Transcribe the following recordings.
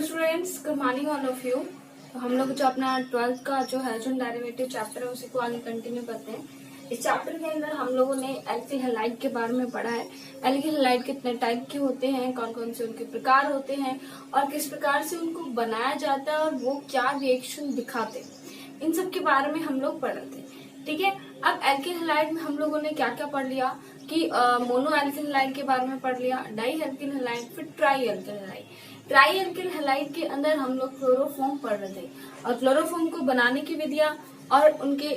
Students, good morning all of you. तो हम लोग जो अपना 12th का जो हाइड्रोजन डेरिवेटिव चैप्टर है उसी को आगे कंटिन्यू करते हैं। इस चैप्टर के अंदर हम लोगों ने एल्किल हैलाइड के बारे में पढ़ा है। एल्किल हैलाइड कितने टाइप के होते हैं, कौन कौन से उनके प्रकार होते हैं और किस प्रकार से उनको बनाया जाता है और वो क्या रिएक्शन दिखाते हैं, इन सब के बारे में हम लोग पढ़ रहे थे। ठीक है, अब एल्किल हैलाइड में हम लोगों ने क्या क्या पढ़ लिया कि मोनो एल्किल हैलाइड के बारे में पढ़ लिया, डाई एल्किल हैलाइड, फिर try alkyl halide. Try alkyl halide के अंदर हम लोग क्लोरोफॉर्म पढ़ रहे थे और क्लोरोफॉर्म को बनाने की विधियां और उनके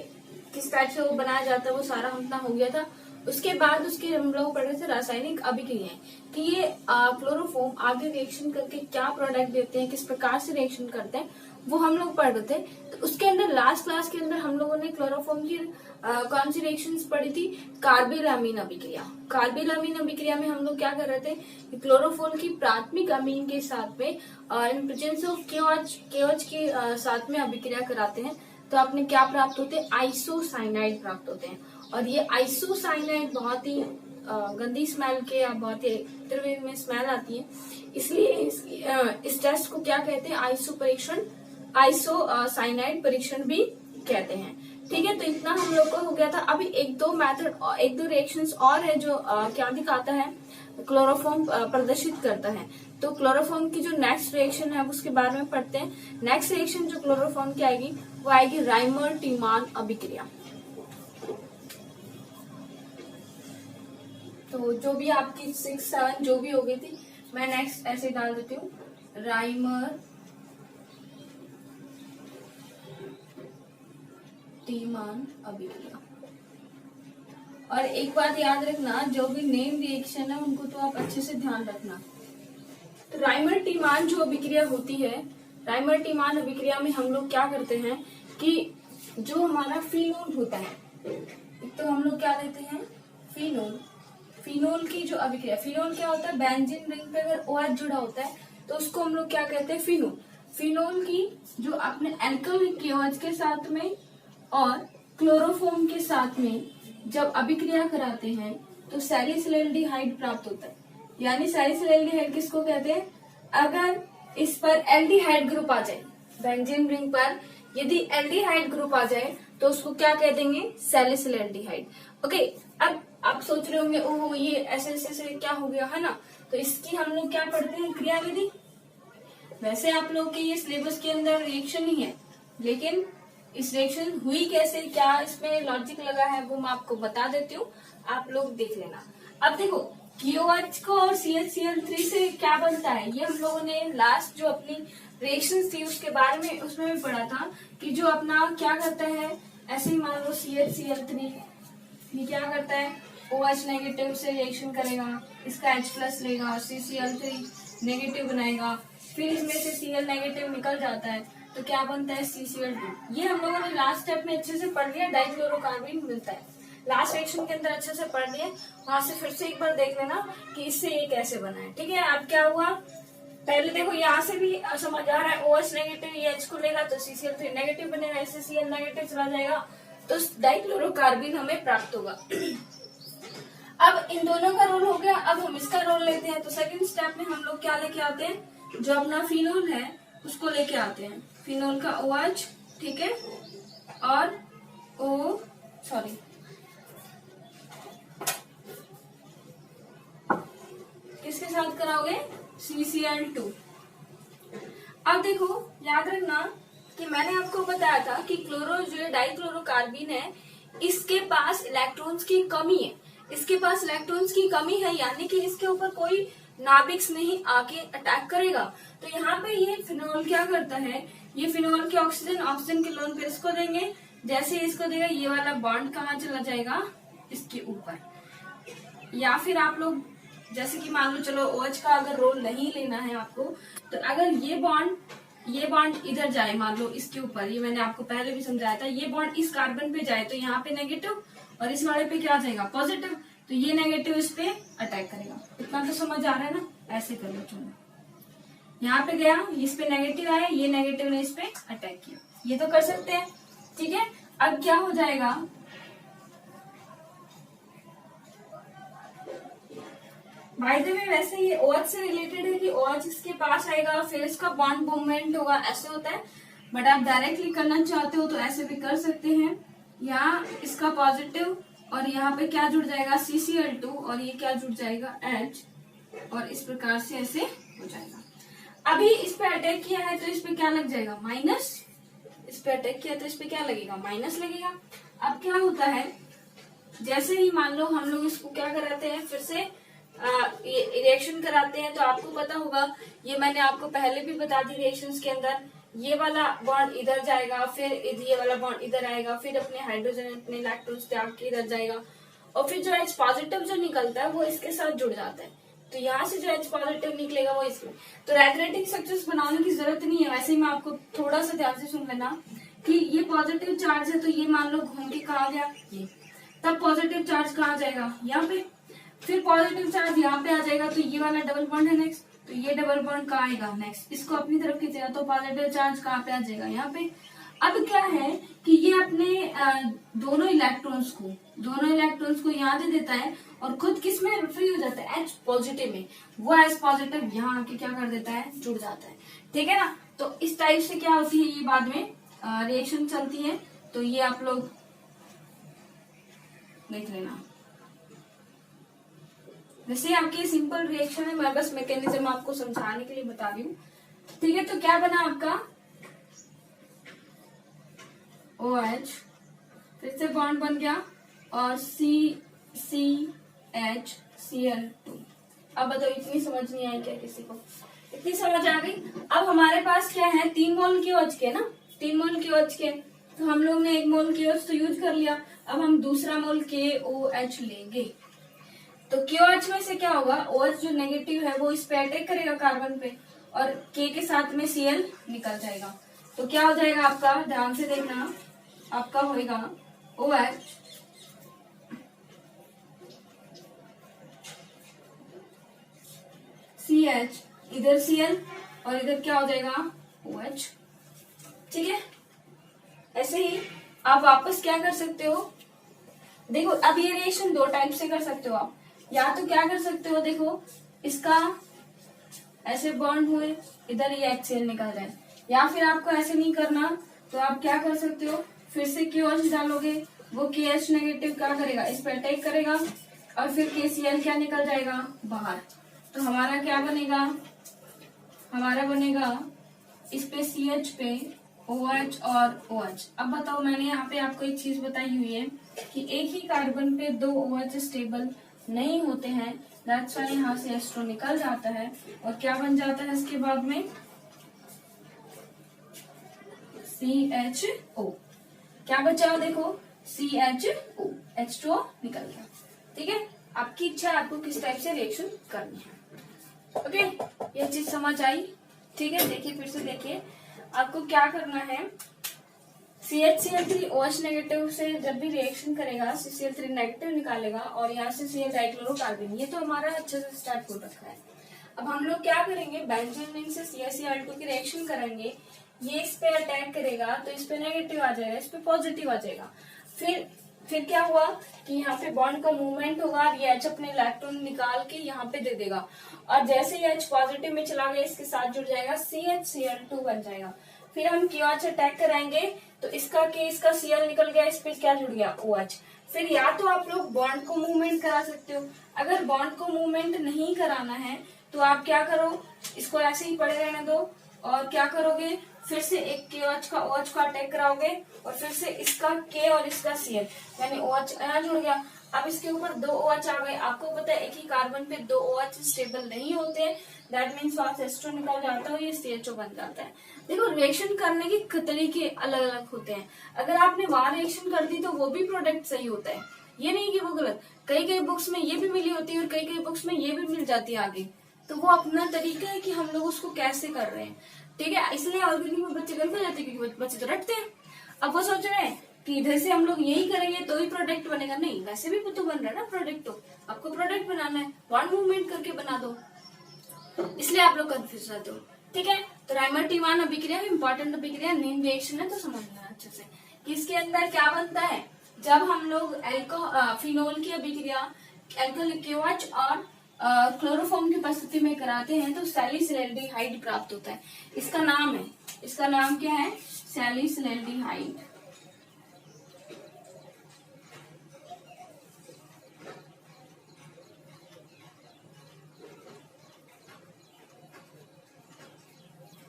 किस टाइप से वो बनाया जाता है वो सारा हमला हो गया था। उसके बाद उसके हम लोग पढ़ रहे थे रासायनिक अभिक्रियाएं कि ये क्लोरोफॉर्म आगे रिएक्शन करके क्या प्रोडक्ट देते हैं, किस प्रकार से रिएक्शन करते हैं, वो हम लोग पढ़ रहे थे। तो उसके अंदर लास्ट क्लास के अंदर हम लोगों ने क्लोरोफॉर्म की कौन सी रिएक्शंस पढ़ी थी, कार्बिल अमीन अभिक्रिया। कार्बिल अमीन अभिक्रिया में हम लोग क्या कर रहे थे कि क्लोरोफॉर्म की प्राथमिक अमीन के साथ में इन प्रेजेंस ऑफ केओएच के साथ में अभिक्रिया कराते हैं तो अपने क्या प्राप्त होते हैं, आइसोसाइनाइड प्राप्त होते हैं। और ये आइसोसाइनाइड बहुत ही गंदी स्मेल के या बहुत ही तीव्र में स्मेल आती है, इसलिए इस टेस्ट को क्या कहते हैं, आइसोसाइनाइड परीक्षण भी कहते हैं। ठीक है, तो इतना हम लोग को हो गया था। अभी एक दो रिएक्शंस और है जो क्या दिखाता है, क्लोरोफॉर्म प्रदर्शित करता है। तो क्लोरोफॉर्म की जो नेक्स्ट रिएक्शन है उसके बारे में पढ़ते हैं। नेक्स्ट रिएक्शन जो क्लोरोफॉर्म की आएगी वो आएगी राइमर टीमान अभिक्रिया। तो जो भी आपकी 6, 7 जो भी हो गई थी, मैं नेक्स्ट ऐसे डाल देती हूँ, राइमर टीमान अभिक्रिया। और एक बात याद रखना, जो भी नेम रिएक्शन है उनको तो आप अच्छे से ध्यान रखना। तो राइमर टीमान जो अभिक्रिया होती है, राइमर टीमान अभिक्रिया में हम लोग क्या करते हैं कि जो हमारा फिनोल होता है, एक तो हम लोग क्या देते हैं फिनोल की जो अभिक्रिया, फिनोल क्या होता है, बेंजीन रिंग पे अगर OH जुड़ा होता है तो उसको हम लोग क्या कहते हैं, फिनोल की जो अपने एल्किल KOH के साथ में और क्लोरोफॉर्म के साथ में जब अभिक्रिया कराते हैं तो सैलिसिलएल्डिहाइड प्राप्त होता है। यानी सैलिसिलएल्डिहाइड किसको कहते हैं, अगर इस पर एल्डिहाइड ग्रुप आ जाए, बेंजीन रिंग पर यदि एल्डिहाइड ग्रुप आ जाए तो उसको क्या कह देंगे, सैलिसिलएल्डिहाइड। ओके, अब आप सोच रहे होंगे ओह ये ऐसे क्या हो गया है ना। तो इसकी हम लोग क्या पढ़ते हैं, क्रियाविधि। वैसे आप लोग के ये सिलेबस के अंदर रिएक्शन ही है, लेकिन इस रिएक्शन हुई कैसे, क्या इसमें लॉजिक लगा है, वो मैं आपको बता देती हूँ, आप लोग देख लेना। अब देखो KOH को और CHCl3 से क्या बनता है, ये हम लोगों ने लास्ट जो अपनी रिएक्शन थी उसके बारे में उसमें भी पढ़ा था कि जो अपना क्या करता है, ऐसे ही मान लो CHCl3 ये क्या करता है, OH नेगेटिव से रिएक्शन करेगा, इसका H+ लेगा और CCl3 नेगेटिव बनाएगा, फिर इसमें से Cl नेगेटिव निकल जाता है तो क्या बनता है, CCl2। ये हम लोगों ने लास्ट स्टेप में अच्छे से पढ़ लिया, डाइक्लोरोकार्बन मिलता है। लास्ट रिएक्शन के अंदर अच्छे से पढ़ लिए, वहां से फिर से एक बार देख लेना कि इससे ये कैसे बना है। ठीक है, अब क्या हुआ, पहले देखो यहाँ से भी समझ आ रहा है, OH नेगेटिव ये H को लेगा तो CCl3 नेगेटिव बनेगा, इससे Cl नेगेटिव चला जाएगा तो डाइक्लोरोकार्बन हमें प्राप्त होगा। अब इन दोनों का रोल हो गया, अब हम इसका रोल लेते हैं। तो सेकंड स्टेप में हम लोग क्या लेके आते हैं, जो अपना फिनोल है उसको लेके आते हैं, फिनोल का OH, ठीक है, और किसके साथ कराओगे, CCl2। अब देखो याद रखना कि मैंने आपको बताया था कि जो डाइक्लोरोकार्बन है इसके पास इलेक्ट्रॉन्स की कमी है, इसके पास इलेक्ट्रॉन्स की कमी है, यानी कि इसके ऊपर कोई नाभिक नहीं आके अटैक करेगा। तो यहाँ पे ये फिनोल क्या करता है, ये फिनोल के ऑक्सीजन के लोन पे इसको देंगे, जैसे इसको देगा ये वाला बॉन्ड कहाँ चला जाएगा, इसके ऊपर। या फिर आप लोग जैसे कि मान लो चलो OH का अगर रोल नहीं लेना है आपको, तो अगर ये बॉन्ड इधर जाए, मान लो इसके ऊपर, ये मैंने आपको पहले भी समझाया था, ये बॉन्ड इस कार्बन पे जाए तो यहाँ पे नेगेटिव और इस वाले पे क्या जाएगा, पॉजिटिव, तो ये नेगेटिव इस पे अटैक करेगा। इतना तो समझ आ रहा है ना, ऐसे कर लो, चलो यहाँ पे गया, इस पे नेगेटिव आया, ये नेगेटिव ने इस पे अटैक किया, ये तो कर सकते हैं। ठीक है, अब क्या हो जाएगा, बाय द वे वैसे ये OH से रिलेटेड है कि OH इसके पास आएगा, फिर इसका बॉन्ड मूवमेंट होगा, ऐसे होता है। बट आप डायरेक्टली करना चाहते हो तो ऐसे भी कर सकते हैं। यहाँ इसका पॉजिटिव और यहाँ पे क्या जुड़ जाएगा CCl2 और ये क्या जुड़ जाएगा H, और इस प्रकार से ऐसे हो जाएगा। अभी इस पे अटैक किया है तो इस पे क्या लग जाएगा माइनस, इस पे अटैक किया तो इस पे क्या लगेगा माइनस लगेगा। अब क्या होता है, जैसे ही मान लो हम लोग इसको क्या कराते हैं, फिर से रिएक्शन कराते हैं, तो आपको पता होगा, ये मैंने आपको पहले भी बता दी रिएक्शंस के अंदर, ये वाला बॉन्ड इधर जाएगा, फिर ये वाला बॉन्ड इधर आएगा, फिर अपने हाइड्रोजन अपने इलेक्ट्रॉन्स त्याग के इधर जाएगा, और फिर जो H पॉजिटिव जो निकलता है वो इसके साथ जुड़ जाता है। तो यहाँ से जो H पॉजिटिव निकलेगा वो इसमें। तो रेजोनेटिंग स्ट्रक्चर्स बनाने की जरूरत नहीं है। वैसे ही मैं आपको थोड़ा सा ध्यान से सुन लेना कि ये पॉजिटिव चार्ज है, तो ये मान लो घूम के कहा गया ये, तब पॉजिटिव चार्ज कहाँ जाएगा यहाँ पे, फिर पॉजिटिव चार्ज यहाँ पे आ जाएगा, तो ये वाला डबल बॉन्ड है नेक्स्ट, तो ये डबल बॉन्ड कहाँ आएगा नेक्स्ट, इसको अपनी तरफ खींचेगा, तो पॉजिटिव चार्ज कहाँ पे आ जाएगा यहाँ पे। अब क्या है कि ये अपने दोनों इलेक्ट्रॉन्स को यहाँ दे देता है, और खुद किस में फ्री हो जाता है H पॉजिटिव में, वो H पॉजिटिव यहाँ आके क्या कर देता है जुड़ जाता है, ठीक है ना। तो इस टाइप से क्या होती है, ये बाद में रिएक्शन चलती है, तो ये आप लोग देख लेना। वैसे आपकी सिंपल रिएक्शन है, मैं बस मैकेनिज्म आपको समझाने के लिए बता रही हूँ, ठीक है। तो क्या बना आपका OH, फिर से बॉन्ड बन गया, और CCHCl2। अब बताओ इतनी समझ नहीं आई क्या किसी को, इतनी समझ आ गई। अब हमारे पास क्या है 3 मोल के OH के ना, 3 मोल के OH के, तो हम लोग ने 1 मोल के OH तो यूज कर लिया, अब हम दूसरा मोल KOH लेंगे। तो KOH में से क्या होगा, OH जो नेगेटिव है वो इस पे अटैक करेगा कार्बन पे, और K के साथ में Cl निकल जाएगा, तो क्या हो जाएगा आपका, ध्यान से देखना, आपका होएगा OH CH, इधर Cl और इधर क्या हो जाएगा OH, ठीक है। ऐसे ही आप वापस क्या कर सकते हो, देखो अब ये रिएक्शन 2 टाइप से कर सकते हो आप, या तो क्या कर सकते हो, देखो इसका ऐसे बॉन्ड हुए, इधर ये HCl निकल जाए, या फिर आपको ऐसे नहीं करना, तो आप क्या कर सकते हो, फिर से KOH डालोगे, वो KH नेगेटिव क्या करेगा, इस पे अटैक करेगा, और फिर KCl क्या निकल जाएगा बाहर, तो हमारा क्या बनेगा, हमारा बनेगा इस पे CH पे OH और OH। अब बताओ, मैंने यहाँ पे आपको एक चीज बताई हुई है कि एक ही कार्बन पे 2 OH स्टेबल नहीं होते हैं, दैट्स व्हाई यहाँ से एस्ट्रो निकल जाता है, और क्या बन जाता है इसके बाद में CHO, क्या बचा देखो CHO, H2O निकल गया, ठीक है। आपकी इच्छा है आपको किस टाइप से रिएक्शन करनी है, ओके। ये चीज समझ आई, ठीक है। देखिए फिर से देखिए, आपको क्या करना है, CHCl3 OH नेगेटिव से जब भी रिएक्शन करेगा CCl3 नेगेटिव निकालेगा, और यहाँ से Cl डाइक्लोरोकार्बन, ये तो हमारा अच्छे से स्टार्ट हो रखा है। अब हम लोग क्या करेंगे, बेंजीन रिंग से CaCl2 की रिएक्शन करेंगे, ये इस पे अटैक करेगा, तो इस पे नेगेटिव आ जाएगा, इस पे पॉजिटिव आ जाएगा। फिर क्या हुआ कि यहाँ पे बॉन्ड का मूवमेंट होगा, और ये H अपने इलेक्ट्रॉन निकाल के यहाँ पे दे देगा, और जैसे ही H पॉजिटिव में चला गया, इसके साथ जुड़ जाएगा CHCl2 बन जाएगा। फिर हम KOH अटैक कराएंगे, तो इसका K इसका Cl निकल गया, इस पे क्या जुड़ गया OH। फिर या तो आप लोग बॉन्ड को मूवमेंट करा सकते हो, अगर बॉन्ड को मूवमेंट नहीं कराना है तो आप क्या करो, इसको ऐसे ही पड़े रहने दो, और क्या करोगे, फिर से एक KOH का OH को अटैक कराओगे, और फिर से इसका K और इसका Cl, यानी OH यहाँ जुड़ गया। अब इसके ऊपर 2 OH आ गए, आपको पता है एक ही कार्बन पे 2 OH स्टेबल नहीं होते, दैट मीन्स वहां से एस्ट्रो निकल जाता है, ये CHO बन जाता है। देखो रिएक्शन करने के तरीके अलग अलग होते हैं, अगर आपने वहां रिएक्शन कर दी तो वो भी प्रोडक्ट सही होता है, ये नहीं कि वो गलत। कई कई बुक्स में ये भी मिली होती है और कई कई बुक्स में ये भी मिल जाती है आगे, तो वो अपना तरीका है कि हम लोग उसको कैसे कर रहे हैं, ठीक है। इसलिए ऑर्गेनिक में बच्चे गलत हो जाते हैं क्योंकि बच्चे तो रटते हैं। अब वो सोच रहे हैं कि इधर से हम लोग यही करेंगे तो ही प्रोडक्ट बनेगा, नहीं, वैसे भी तो बन रहा है ना प्रोडक्ट, तो आपको प्रोडक्ट बनाना है, बॉन्ड मूवमेंट करके बना दो, इसलिए आप लोग कंफ्यूज रहते हो, ठीक है। तो राइमर-टीवान अभिक्रिया इंपॉर्टेंट अभिक्रिया नीम रिएक्शन है, तो समझना अच्छे से कि इसके अंदर क्या बनता है। जब हम लोग फिनोल की अभिक्रिया अल्कोहल KOH और क्लोरोफॉर्म की उपस्थिति में कराते हैं तो सैलिसिलैल्डिहाइड प्राप्त होता है। इसका नाम क्या है? सैलिसिलैल्डिहाइड।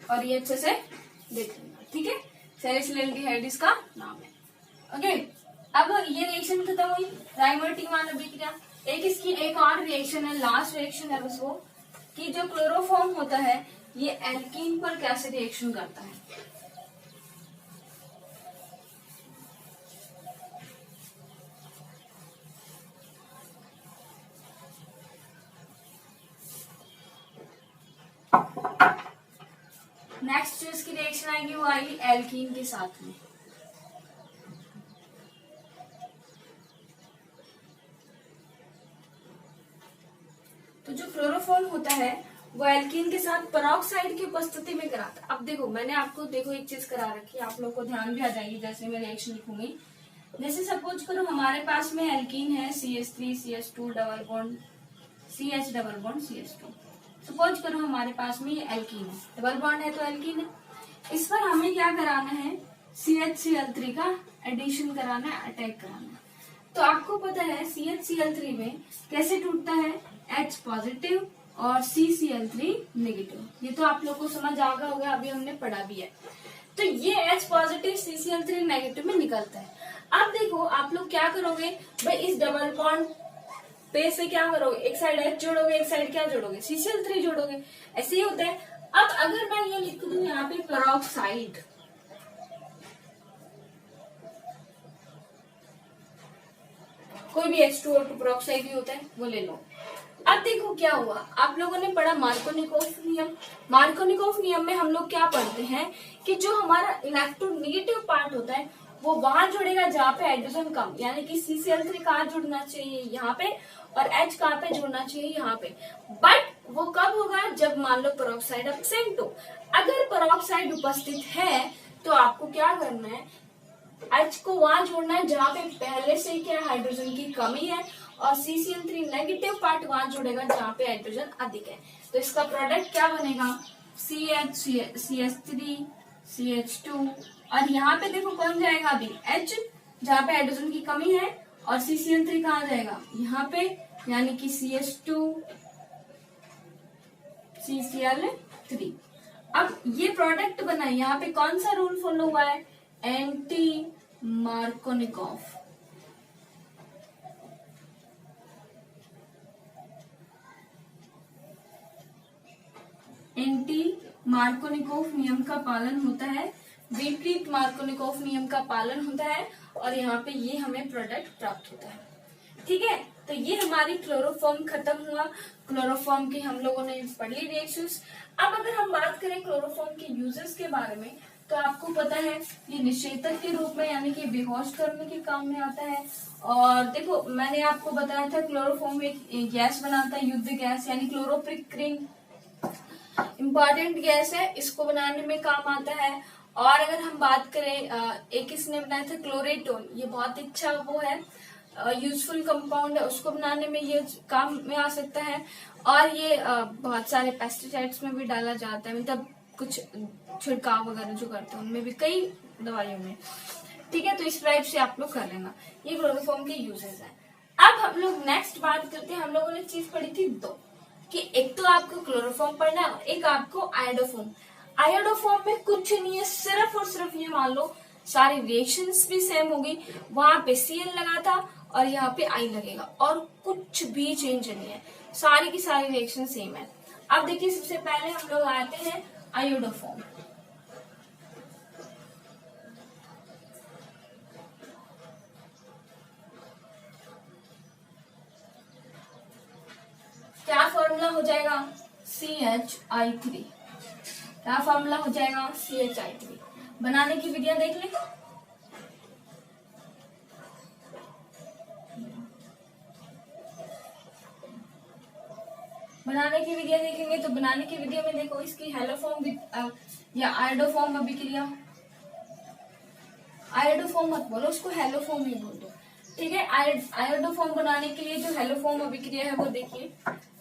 और ये अच्छे से देख लेना, ठीक है। सैलिसिलैल्डिहाइड इसका नाम है। ओके, अब ये रिएक्शन खत्म हुई, डाइमर-टीमान अभिक्रिया। इसकी एक और रिएक्शन है, लास्ट रिएक्शन है बस वो, कि जो क्लोरोफॉर्म होता है ये एल्कीन पर कैसे रिएक्शन करता है। नेक्स्ट जो इसकी रिएक्शन आएगी वो आएगी एल्कीन के साथ में। तो जो क्लोरोफॉर्म होता है वो एल्कीन के साथ पेरोक्साइड की उपस्थिति में कराता है। अब देखो, मैंने आपको एक चीज करा रखी है, आप लोग को ध्यान भी आ जाएगी जैसे मैं रिएक्शन लिखूंगी। जैसे सपोज करो हमारे पास में एल्कीन है CH3 CH2 double bond CH double bond CH2। Suppose करो हमारे पास में ये एल्कीन है, डबल बॉन्ड है तो एल्कीन है। इस पर हमें क्या कराना है? CHCl3 का एडिशन कराना है, अटैक कराना है। तो आपको पता है CHCl3 में कैसे टूटता है? H पॉजिटिव और CCl3 नेगेटिव। ये तो आप लोग को समझ आ गया होगा, अभी हमने पढ़ा भी है। तो ये H पॉजिटिव CCl3 नेगेटिव में निकलता है। अब देखो आप लोग क्या करोगे भाई, इस डबल बॉन्ड पे से क्या करोगे? एक साइड H जोड़ोगे, एक साइड क्या जोड़ोगे? CCl3 जोड़ोगे। ऐसे ही होता है। अब अगर मैं ये लिख दूं यहाँ पे पेरोक्साइड, कोई भी H2O2 पेरोक्साइड भी होता है, वो ले लो। अब देखो क्या हुआ, आप लोगों ने पढ़ा मार्कोनिकोफ नियम। मार्कोनिकोफ नियम में हम लोग क्या पढ़ते हैं कि जो हमारा इलेक्ट्रोनेगेटिव पार्ट होता है वो वहां जुड़ेगा जहाँ पे हाइड्रोजन कम, यानी कि CCl3 कहाँ जुड़ना चाहिए? यहाँ पे, और H कहाँ पे जुड़ना चाहिए? यहाँ पे। बट वो कब होगा? जब मान लो पेरोक्साइड एब्सेंट हो। अगर पेरोक्साइड उपस्थित है तो आपको क्या करना है? H को वहां जोड़ना है जहाँ पे पहले से क्या हाइड्रोजन की कमी है, और CCl3 नेगेटिव पार्ट वहां जुड़ेगा जहाँ पे हाइड्रोजन अधिक है। तो इसका प्रोडक्ट क्या बनेगा? CH3 CH2, और यहाँ पे देखो कौन जाएगा? अभी H, जहाँ पे हाइड्रोजन की कमी है, और CCl3 कहाँ जाएगा? यहाँ पे, यानी कि CH2 CCl3। अब ये प्रोडक्ट बना, यहाँ पे कौन सा रूल फॉलो हुआ है? Anti Markovnikov. एंटी मार्कोनिकोफ नियम का पालन होता है, विपरीत मार्कोनिकोफ नियम का पालन होता है, और यहाँ पे ये हमें प्रोडक्ट प्राप्त होता है। ठीक है, तो ये हमारी क्लोरोफॉर्म खत्म हुआ। क्लोरोफॉर्म की हम लोगों ने पढ़ ली रिएक्शंस। अब अगर हम बात करें क्लोरोफॉर्म के यूजेस के बारे में, तो आपको पता है ये निषेधक के रूप में, यानी कि बेहोश करने के काम में आता है। और देखो मैंने आपको बताया था क्लोरोफॉर्म एक गैस बनाता है, युद्ध गैस, यानी क्लोरोप्रिक्रिन इम्पोर्टेंट गैस है, इसको बनाने में काम आता है। और अगर हम बात करें, एक इसने बनाया था क्लोरेटोन, ये बहुत अच्छा वो है, यूजफुल कंपाउंड है, उसको बनाने में ये काम में आ सकता है। और ये बहुत सारे पेस्टिसाइड्स में भी डाला जाता है, मतलब कुछ छिड़काव वगैरह जो करते हैं उनमें भी, कई दवाइयों में। ठीक है, तो इस टाइप से आप लोग कर लेना, ये क्लोरोफॉर्म के यूजेस है। अब हम लोग नेक्स्ट बात करते हैं, हम लोगों ने चीज पढ़ी थी दो, कि एक तो आपको क्लोरोफॉर्म पढ़ना है, एक आपको आयोडोफॉर्म। आयोडोफॉर्म में कुछ नहीं है, सिर्फ और सिर्फ ये मान लो सारी रिएक्शंस भी सेम होगी, वहां पे Cl लगा था और यहाँ पे I लगेगा, और कुछ भी चेंज नहीं है, सारी की सारी रिएक्शन सेम है। अब देखिए सबसे पहले हम लोग आते हैं आयोडोफॉर्म। क्या फॉर्मूला हो जाएगा? CHI3। क्या फॉर्मूला हो जाएगा? CHI3। बनाने की विधियां देख ले। बनाने की विधियां देखेंगे तो बनाने की विधियों में देखो, इसकी हेलोफॉर्म या आयोडोफॉर्म अभिक्रिया, आयोडोफॉर्म मत बोलो, उसको हेलोफॉर्म ही बोल दो। ठीक है, आयोडोफॉर्म बनाने के लिए जो हेलोफॉर्म अभिक्रिया है वो देखिए,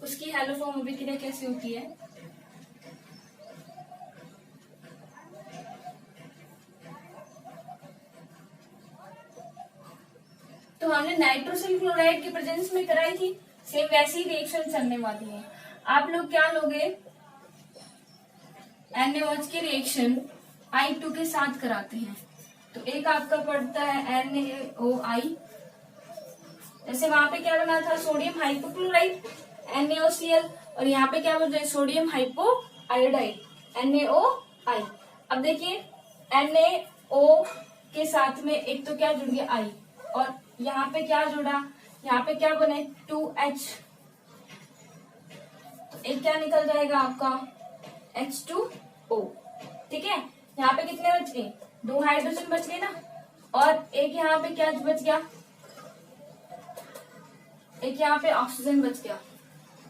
उसकी हेलोफॉर्म अभिक्रिया कैसी होती है। तो हमने नाइट्रोसिल क्लोराइड की प्रेजेंस में कराई थी, सेम वैसी रिएक्शन चलने वाली है। आप लोग क्या लोगे, NaOH की रिएक्शन I2 के साथ कराते हैं। तो एक आपका पड़ता है NaOI, जैसे वहां पे क्या बना था, सोडियम हाइपोक्लोराइड NaOCl, और यहाँ पे क्या बन रहा है, सोडियम हाइपोआयोडाइड NaOI। अब देखिए NaO के साथ में एक तो क्या जुड़ गया I, और यहाँ पे क्या जुड़ा, यहाँ पे क्या बने 2H, तो एक क्या निकल जाएगा आपका H2O। ठीक है, यहाँ पे कितने बच गए, 2 हाइड्रोजन बच गए ना, और एक यहाँ पे क्या बच गया, एक यहाँ पे ऑक्सीजन बच गया,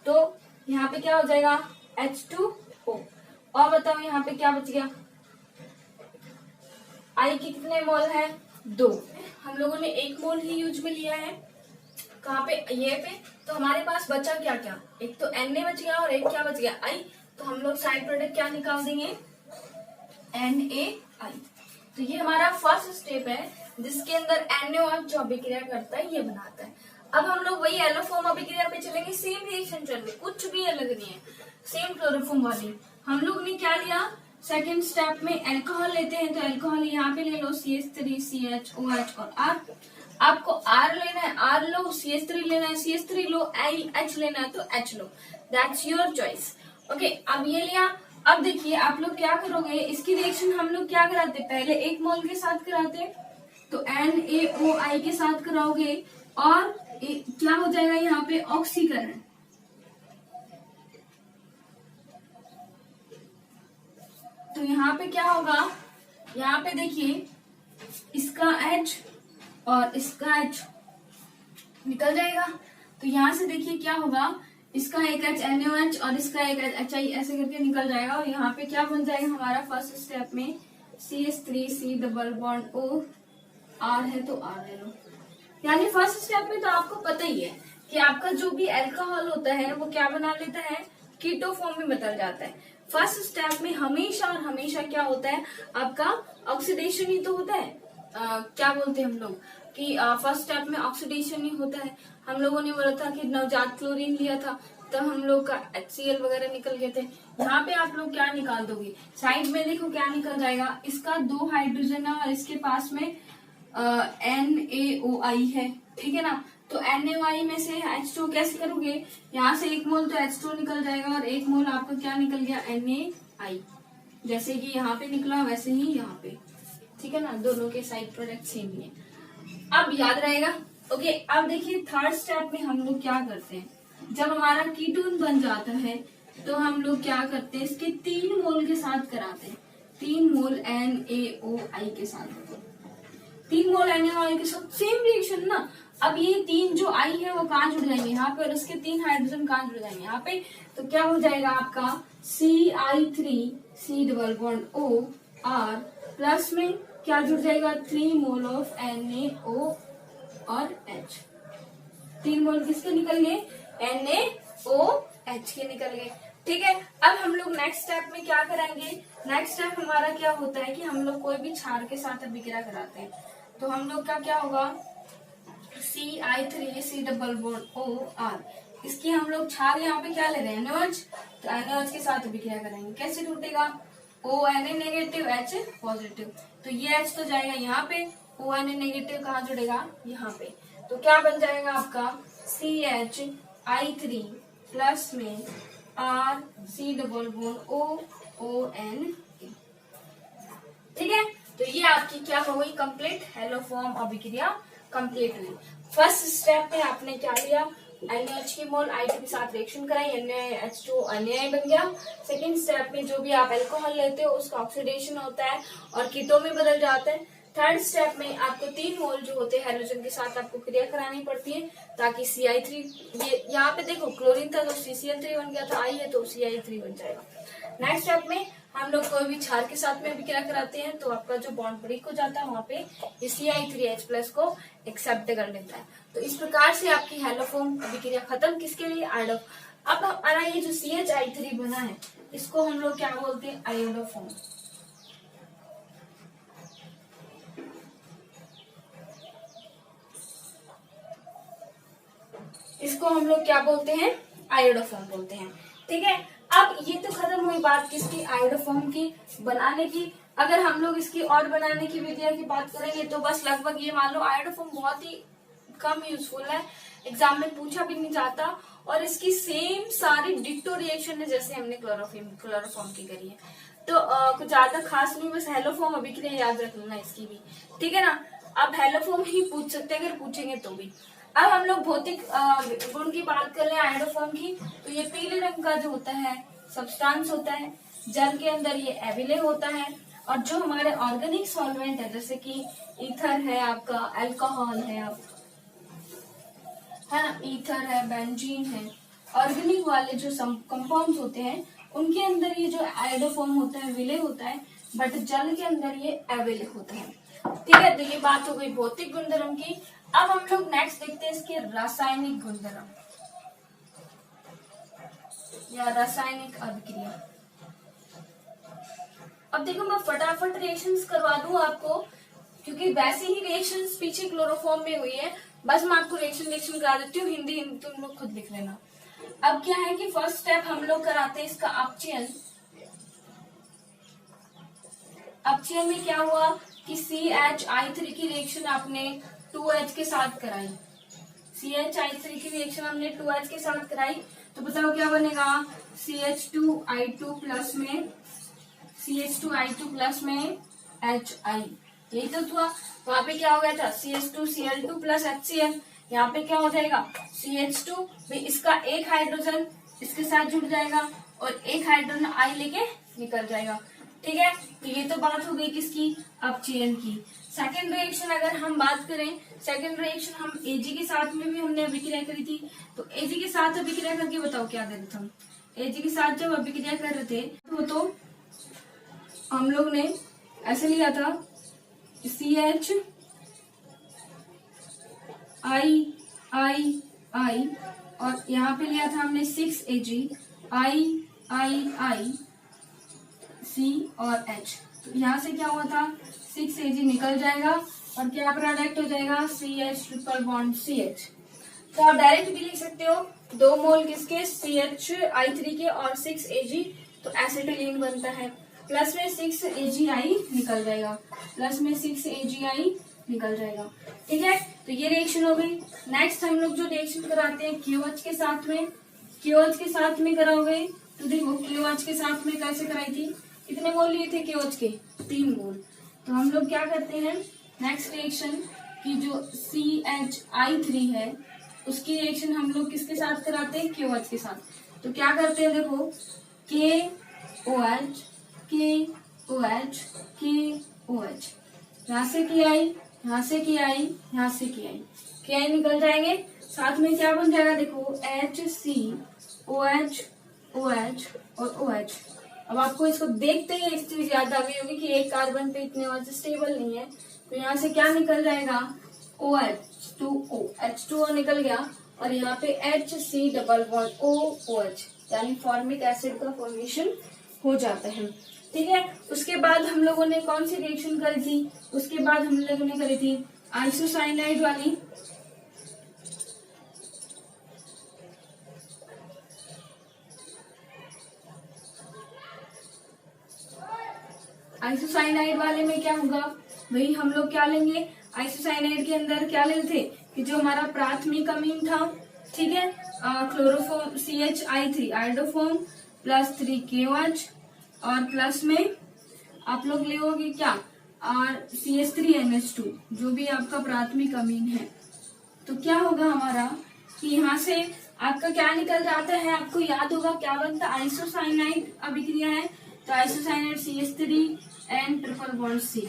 तो यहाँ पे क्या हो जाएगा H2O। और बताओ यहाँ पे क्या बच गया, आई के कितने मोल है, 2। हम लोगों ने 1 मोल ही यूज में लिया है, कहाँ पे, ये पे। तो हमारे पास बचा क्या क्या, एक तो Na बच गया और एक क्या बच गया, आई। तो हम लोग साइड प्रोडक्ट क्या निकाल देंगे, NaI। तो ये हमारा फर्स्ट स्टेप है जिसके अंदर NaOH जो अभिक्रिया करता है ये बनाता है। अब हम लोग वही एलोफॉर्म अभिक्रिया पे चलेंगे, सेम रिएक्शन चल रही, कुछ भी अलग नहीं है, सेम क्लोरोफॉर्म वाली। हम लोग ने क्या लिया, सेकेंड स्टेप में एल्कोहल लेते हैं, तो एल्कोहल यहाँ पे ले लो CH3 CHOH और R। आपको R लेना है R लो, CH3 लेना है CH3 लो, H लेना है तो H low, that's your choice. Okay, अब ये लिया। अब देखिए आप लोग क्या करोगे, इसकी रिएक्शन हम लोग क्या कराते, पहले 1 मोल के साथ कराते, तो NaOI के साथ कराओगे, और क्या हो जाएगा यहाँ पे ऑक्सीकरण। तो यहाँ पे क्या होगा, यहाँ पे देखिए इसका H और इसका H निकल जाएगा। तो यहाँ से देखिए क्या होगा, इसका एक H NaOH और इसका एक HI ऐसे करके निकल जाएगा, और यहाँ पे क्या बन जाएगा हमारा फर्स्ट स्टेप में CH3 C double bond O, R है तो R ले लो। यानी फर्स्ट स्टेप में तो आपको पता ही है कि आपका जो भी अल्कोहल होता है वो क्या बना लेता है, कीटो फॉर्म में बदल जाता है। फर्स्ट स्टेप में हमेशा और हमेशा क्या होता है, आपका ऑक्सीडेशन ही तो होता है। क्या बोलते हैं हम लोग कि फर्स्ट स्टेप में ऑक्सीडेशन ही होता है। हम लोगों ने बोला था कि नवजात क्लोरीन लिया था तब हम लोग का HCl वगैरह निकल गए थे। यहाँ पे आप लोग क्या निकाल दोगे, साइड में देखो क्या निकल जाएगा, इसका 2 हाइड्रोजन है और इसके पास में NaOI है, ठीक है ना। तो NaOI में से H2 कैसे करोगे, यहाँ से 1 मोल तो H2 निकल जाएगा और 1 मोल आपका क्या निकल गया NaI, जैसे कि यहाँ पे निकला वैसे ही यहाँ पे, ठीक है ना, दोनों के साइड प्रोडक्ट सेम ही है। अब याद रहेगा। ओके, अब देखिए थर्ड स्टेप में हम लोग क्या करते हैं, जब हमारा कीटोन बन जाता है तो हम लोग क्या करते हैं, इसके 3 मोल के साथ कराते हैं, 3 मोल NaOI के साथ, 3 मोल NaOI के साथ सेम रिएक्शन ना। अब ये 3 जो आई है वो कहाँ जुड़ जाएंगे, यहाँ पे, और इसके 3 हाइड्रोजन कहाँ जुड़ जाएंगे, यहाँ पे। तो क्या हो जाएगा आपका CI3 C double bond O R plus में क्या जुड़ जाएगा 3 मोल ऑफ NaO और H। 3 मोल किसके निकल गए, NaOH के निकल गए, ठीक है। अब हम लोग नेक्स्ट स्टेप में क्या करेंगे, नेक्स्ट स्टेप हमारा क्या होता है कि हम लोग कोई भी क्षार के साथ अभिक्रिया कराते हैं, तो हम लोग का क्या होगा CI3 C double bond O R, इसकी हम लोग क्षार यहाँ पे क्या ले रहे हैं NaOH, तो NaOH के साथ अभिक्रिया करेंगे, कैसे टूटेगा O Na negative H positive, तो ये H तो जाएगा यहाँ पे, O Na नेगेटिव कहाँ जुड़ेगा यहाँ पे, तो क्या बन जाएगा आपका CHI3 प्लस में R C double bond O O N, ठीक है। तो ये आपकी क्या हो गई, कंप्लीट हेलोफॉर्म अभिक्रिया कंप्लीट हुई। फर्स्ट स्टेप में आपने क्या लिया, NaOH की मोल I2 के साथ रिएक्शन कराई, NaH2 NaI बन गया। सेकेंड स्टेप में जो भी आप अल्कोहल लेते हो उसका ऑक्सीडेशन होता है और कीटो में बदल जाता है। थर्ड स्टेप में आपको 3 मोल जो होते हैं हाइड्रोजन के साथ आपको क्रिया करानी पड़ती है ताकि CI3, ये यहाँ पे देखो क्लोरीन था तो CCl3 बन गया था, आई है तो CI3 बन जाएगा। नेक्स्ट स्टेप में हम लोग कोई भी क्षार के साथ में अभिक्रिया कराते हैं तो आपका जो बॉन्ड ब्रेक हो जाता है वहाँ पे ये CI3H प्लस को एक्सेप्ट कर लेता है। तो इस प्रकार से आपकी हेलोफॉर्म अभिक्रिया खत्म, किसके लिए, अब हमारा ये जो CH3 बना है इसको हम लोग क्या बोलते हैं, आयोडोफॉर्म। इसको हम लोग क्या बोलते हैं, आयोडोफॉर्म बोलते हैं। ठीक है, अब ये तो खत्म हुई बात किसकी, आयोडोफॉर्म की बनाने की। अगर हम लोग इसकी और बनाने की विधियां की बात करेंगे तो बस लगभग ये मान लो आयोडोफॉर्म बहुत ही कम यूजफुल है, एग्जाम में पूछा भी नहीं जाता, और इसकी सेम सारी डिट्टो रिएक्शन है जैसे हमने क्लोरोफॉर्म की करी है। तो कुछ ज्यादा खास नहीं, बस हेलोफॉर्म अभी के लिए याद रख लेना इसकी भी, ठीक है ना। अब हेलोफॉर्म ही पूछ सकते हैं अगर पूछेंगे तो भी। अब हम लोग भौतिक गुण की बात कर रहे हैं आयोडोफॉर्म की, तो ये पीले रंग का जो होता है सब्सटेंस होता है, जल के अंदर ये एविले होता है, और जो हमारे ऑर्गेनिक सॉल्वेंट है जैसे कि ईथर है आपका, अल्कोहल है ना, ईथर है, बेंजीन है, ऑर्गेनिक वाले जो कंपाउंड्स होते हैं उनके अंदर ये जो आयोडोफॉर्म होता है विलय होता है, बट जल के अंदर ये एविले होता है। ठीक है, तो ये बात हो गई भौतिक गुणधर्म की। अब हम लोग नेक्स्ट देखते हैं इसके रासायनिक गुणधर्म या रासायनिक अभिक्रिया। अब देखो मैं फटाफट रिएक्शंस करवा दूं आपको, क्योंकि वैसे ही रिएक्शंस पीछे क्लोरोफॉर्म में हुई है, बस मैं आपको रिएक्शन करा देती हूँ, हिंदी तुम लोग खुद लिख लेना। अब क्या है कि फर्स्ट स्टेप हम लोग कराते हैं इसका अपचयन। अपचयन में क्या हुआ कि CH3 की रिएक्शन आपने 2H के साथ कराई, CH3 की रिएक्शन हमने 2H के साथ कराई, तो बताओ क्या बनेगा, CH2I2 प्लस में CH2I2 प्लस में HI, यही तो हुआ। वहां पे क्या हो गया था, CH2Cl2 प्लस HCl, यहाँ पे क्या हो जाएगा CH2, इसका एक हाइड्रोजन इसके साथ जुड़ जाएगा और एक हाइड्रोजन I लेके निकल जाएगा। ठीक है, तो ये तो बात हो गई किसकी, अपचयन की। सेकेंड रिएक्शन अगर हम बात करें, सेकेंड रिएक्शन हम Ag के साथ में भी हमने अभिक्रिया करी थी, तो Ag के साथ अभिक्रिया करके बताओ क्या कर रहे थे हम, Ag के साथ जब अभिक्रिया कर रहे थे तो हम लोग ने ऐसे लिया था CH I और यहाँ पे लिया था हमने 6Ag I C और H, तो यहाँ से क्या हुआ था 6Ag निकल जाएगा और क्या प्रोडक्ट हो जाएगा CH ट्रिपल बॉन्ड CH। तो आप डायरेक्ट भी लिख सकते हो 2 मोल किसके CH3 के और 6Ag, तो एसिटिलीन बनता है, प्लस में 6AgI निकल जाएगा, प्लस में 6AgI निकल जाएगा। ठीक है, तो ये रिएक्शन हो गई। नेक्स्ट हम लोग जो रिएक्शन कराते हैं KOH के साथ में, KOH के साथ में कराओगे तो देखो KOH के साथ में कैसे कराई थी, कितने मोल लिए थे KOH के, 3 मोल। तो हम लोग क्या करते हैं नेक्स्ट रिएक्शन की जो CHI3 है उसकी रिएक्शन हम लोग किसके साथ कराते हैं, KOH के साथ। तो क्या करते हैं देखो KOH KOH KOH, यहाँ से KI, यहाँ से KI, यहाँ से KI निकल जाएंगे, साथ में क्या बन जाएगा देखो HCOH OH और OH। अब आपको इसको देखते ही एक चीज याद आ गई होगी कि एक कार्बन पे इतने और स्टेबल नहीं है, तो यहाँ से क्या निकल जाएगा OH2O, H2O निकल गया और यहाँ पे HC डबल बॉन्ड OOH, यानी फॉर्मिक एसिड का फॉर्मेशन हो जाता है। ठीक है, उसके बाद हम लोगों ने कौन सी रिएक्शन करी थी, उसके बाद हम लोगों ने करी थी आइसोसाइनाइड वाली। आइसोसाइनाइड वाले में क्या होगा, वही हम लोग क्या लेंगे, आइसोसाइनाइड के अंदर क्या लेते थे कि जो हमारा प्राथमिक अमीन था, ठीक है, chloroform CHI3 iodoform plus 3 KOH और प्लस में आप लोग लेोगे क्या CH3NH2, जो भी आपका प्राथमिक अमीन है। तो क्या होगा हमारा कि यहाँ से आपका क्या निकल जाता है, आपको याद होगा क्या बनता, आइसोसाइनाइड अभिक्रिया है, तो isocyanide CH3N triple bond C,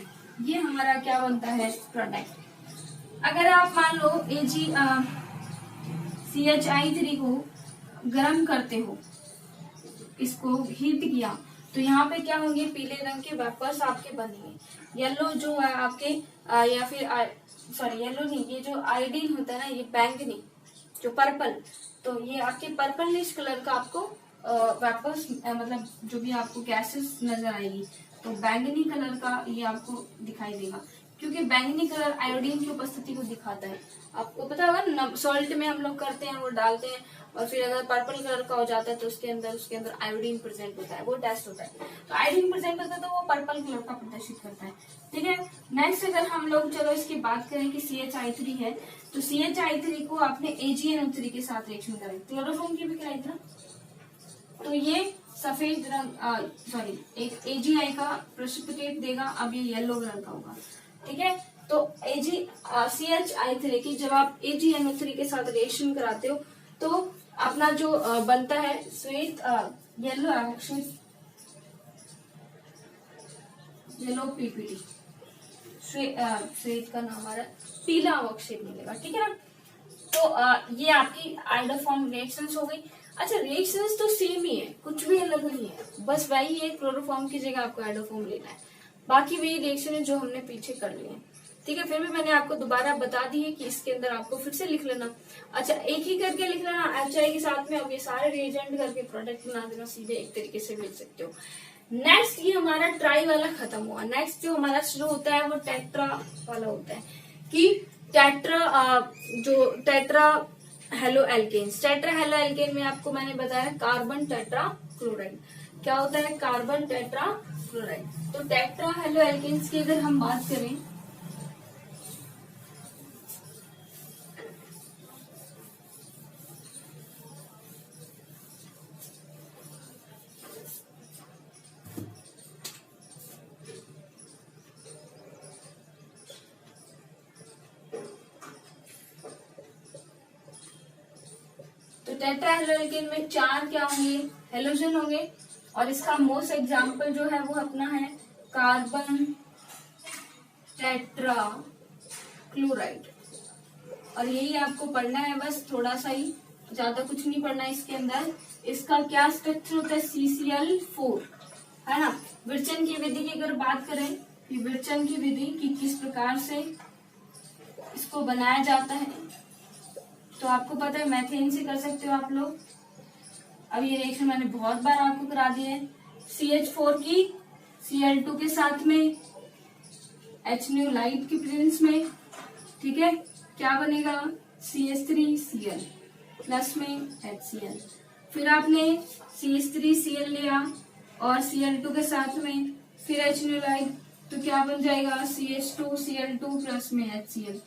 ये हमारा क्या बनता है प्रोडक्ट। अगर आप मान लो CHI3 को गर्म करते हो, इसको हीट किया, तो यहाँ पे क्या होंगे, पीले रंग के वेपर्स आपके बनेंगे। येलो जो है आपके या फिर सॉरी येलो नहीं, ये जो आयोडीन होता है ना, ये बैंगनी जो पर्पल, तो ये आपके पर्पलिश कलर का आपको वापस मतलब जो भी आपको गैसेस नजर आएगी, तो बैंगनी कलर का ये आपको दिखाई देगा, क्योंकि बैंगनी कलर आयोडीन की उपस्थिति को दिखाता है। आपको पता होगा सॉल्ट में हम लोग करते हैं, वो डालते हैं, और फिर अगर पर्पल कलर का हो जाता है तो उसके अंदर आयोडीन प्रेजेंट होता है, वो टेस्ट होता है। तो आयोडीन प्रेजेंट होता है तो वो पर्पल कलर का प्रदर्शित करता है। ठीक है, नेक्स्ट अगर हम लोग चलो इसकी बात करें कि CH3 है, तो CH3 को आपने AgNO3 के साथ रिएक्शन कराई, क्लोरोफॉर्म की भी कराई थी ना, तो ये सफेद रंग सॉरी एक AgI का प्रेसिपिटेट देगा, अब ये येलो कलर का होगा। ठीक है, तो CH3 की जब आप AgNO3 के साथ रिएक्शन कराते हो तो अपना जो बनता है श्वेत येलो येलो PPT, श्वेत का नाम हमारा पीला अवक्षेप मिलेगा। ठीक है ना, तो ये आपकी आइडोफॉर्म रिएक्शंस हो गई। अच्छा, रिएक्शंस तो सेम ही है, कुछ भी अलग नहीं है, बस वही है, क्लोरोफॉर्म की जगह आपको आइडोफॉर्म लेना है, बाकी वही रिएक्शन है जो हमने पीछे कर लिए हैं। ठीक है, फिर भी मैंने आपको दोबारा बता दी है कि इसके अंदर आपको फिर से लिख लेना। अच्छा, एक ही करके लिख लेना HI के साथ में, अब ये सारे रिएजेंट करके प्रोडक्ट बना देना, सीधे एक तरीके से लिख सकते हो। नेक्स्ट ये हमारा ट्राई वाला खत्म हुआ, नेक्स्ट जो हमारा शुरू होता है वो टेट्रा वाला होता है, कि tetra halo alkanes. Tetra halo alkane में आपको मैंने बताया कार्बन टेट्रा क्लोराइड। क्या होता है? Carbon tetra chloride. तो टेट्रा हेलो एल्केन्स की अगर हम बात करें, तो टेट्रा हेलो एल्केन में 4 क्या होंगे? हेलोजन होंगे, और इसका मोस्ट एग्जाम्पल जो है वो अपना है कार्बन टेट्रा क्लोराइड। और यही आपको पढ़ना है, बस थोड़ा सा ही, ज्यादा कुछ नहीं पढ़ना है इसके अंदर। इसका क्या स्ट्रक्चर होता है? CCl4, है ना। विर्चन की विधि की अगर बात करें कि विर्चन की विधि की किस प्रकार से इसको बनाया जाता है, तो आपको पता है मैथेन से कर सकते हो आप लोग। अब ये रिएक्शन मैंने बहुत बार आपको करा दिया है। CH4 की Cl2 के साथ में HNO लाइट की प्रेजेंस में, ठीक है, क्या बनेगा? CH3Cl प्लस में HCl। फिर आपने CH3Cl लिया और Cl2 के साथ में फिर HNO लाइट, तो क्या बन जाएगा? CH2Cl2 प्लस में HCl।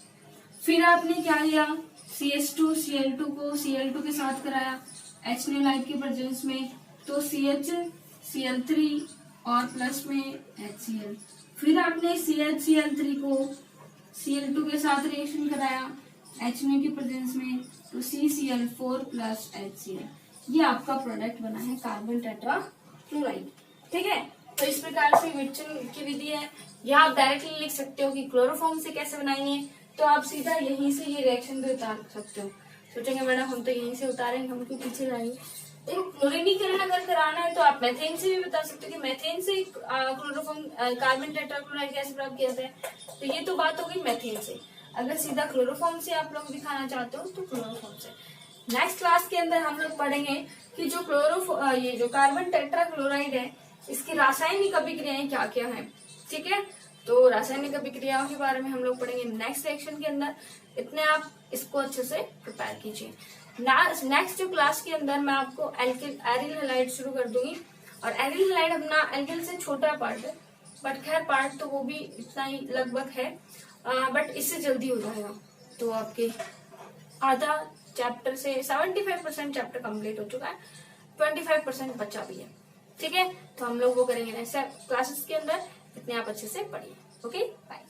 फिर आपने क्या लिया? CH2Cl2 को Cl2 के साथ कराया HNO लाइट की प्रेजेंस में, तो CHCl3 और प्लस में HCl। फिर आपने CHCl3 को Cl2 के साथ रिएक्शन कराया HNO की प्रेजेंस में, तो CCl4 प्लस HCl। ये आपका प्रोडक्ट बना है कार्बन टेट्रा क्लोराइड। ठीक है, तो इस प्रकार से विर्चन की विधि है। या आप डायरेक्टली लिख सकते हो कि क्लोरोफॉर्म से कैसे बनाएंगे, तो आप सीधा यहीं से ये रिएक्शन भी उतार सकते हो। सोचेंगे मैडम हम तो यहीं से उतारेंगे, हम क्यों पीछे जाएंगे? तो क्लोरीनीकरण अगर कराना है तो आप मेथेन से भी बता सकते हो कि मेथेन से क्लोरोफॉर्म कार्बन टेट्राक्लोराइड कैसे प्राप्त किया जाता है। तो ये तो बात हो गई मेथेन से। अगर सीधा क्लोरोफॉर्म से आप लोग दिखाना चाहते हो तो क्लोरोफॉर्म से। नेक्स्ट क्लास के अंदर हम लोग पढ़ेंगे कि जो ये जो कार्बन टेट्राक्लोराइड है, इसकी रासायनिक अभिक्रियाएं क्या क्या है। ठीक है, तो रासायनिक अभिक्रियाओं के बारे में हम लोग पढ़ेंगे नेक्स्ट सेक्शन के अंदर। इतने आप इसको अच्छे से प्रिपेयर कीजिए। नेक्स्ट जो क्लास के अंदर मैं आपको एरिल हैलाइड शुरू कर दूंगी, और एरिल हैलाइड अपना एल्किल से छोटा पार्ट है, बट खैर पार्ट तो वो भी इतना ही लगभग है, बट इससे जल्दी हो जाएगा। तो आपके आधा चैप्टर से 75% चैप्टर कंप्लीट हो चुका है, 25% बचा भी है। ठीक है, तो हम लोग वो करेंगे नेक्स्ट क्लासेस के अंदर। इतने आप अच्छे से पढ़िए। Okay, bye.